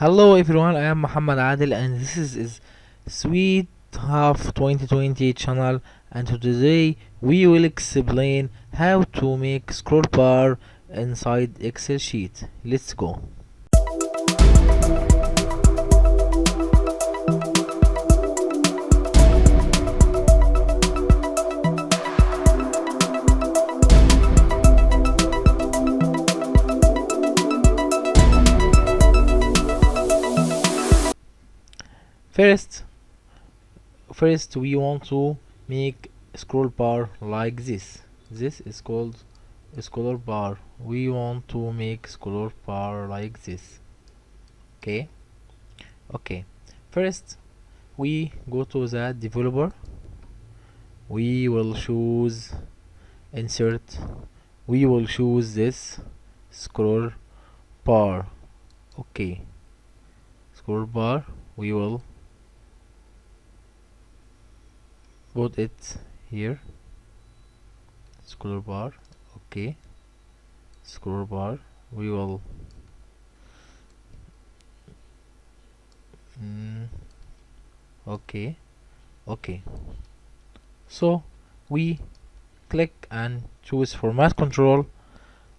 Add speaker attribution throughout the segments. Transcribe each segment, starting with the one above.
Speaker 1: Hello everyone, I am Muhammad Adil and this is Sweet Half 2020 channel, and today we will explain how to make scroll bar inside Excel sheet. Let's go. First we want to make scroll bar like this. This is called a scroll bar. We want to make scroll bar like this. Okay. First we go to the developer. We will choose insert. We will choose this scroll bar. Okay. Scroll bar. We will put it here. Scroll bar. Okay. Scroll bar. We will okay. So we click and choose format control,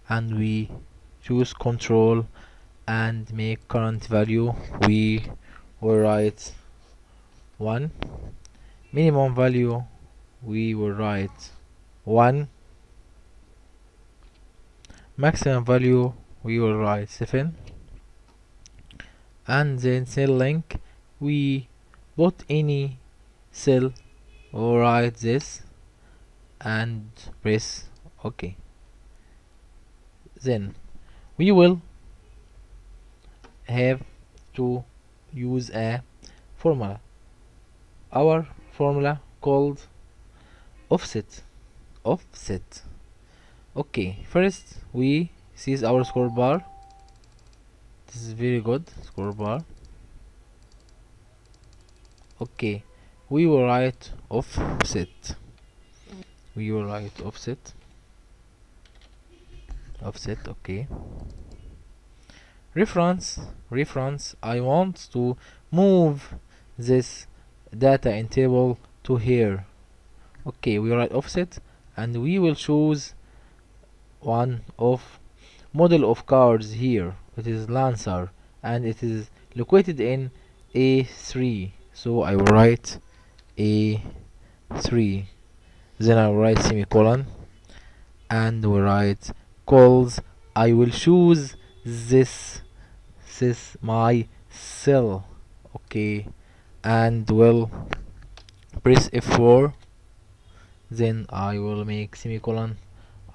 Speaker 1: and we choose control and make current value. We will write 1. Minimum value we will write 1. Maximum value we will write 7. And then cell link, we put any cell or write this and press OK. Then we will have to use a formula. Our formula called offset. Okay, first we seize our scroll bar. This is very good. Scroll bar. Okay, we will write offset. Okay. Reference. I want to move this data in table to here. Okay, we write offset, and we will choose one of model of cards here. It is Lancer, and it is located in A3. So I will write A3. Then I will write semicolon, and we write calls. I will choose this my cell. Okay, and will press F4. Then I will make semicolon,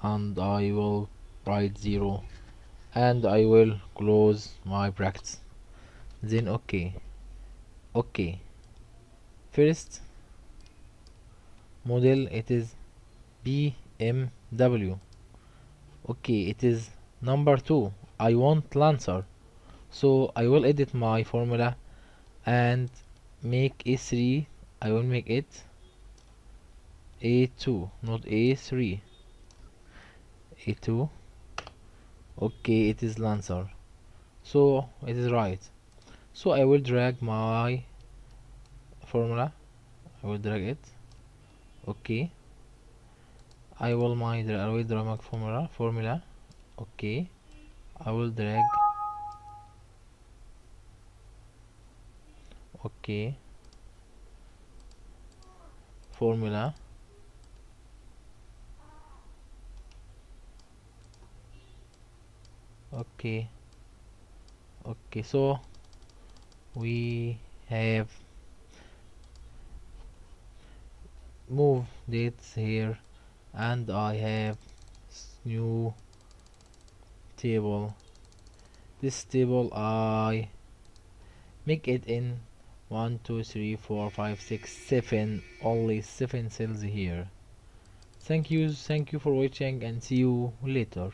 Speaker 1: and I will write 0, and I will close my brackets. Then okay. First model, it is BMW. Okay, it is number 2. I want Lancer, so I will edit my formula and make A3. I will make it A2, not A3. A2. Okay, it is Lancer, so it is right. So I will drag my formula. I will drag it. Okay, I will drag my formula. Okay, I will drag. Okay, formula. Okay, so we have move dates here, and I have new table. This table I make it in 1 2 3 4 5 6 7, only 7 cells here. Thank you for watching, and see you later.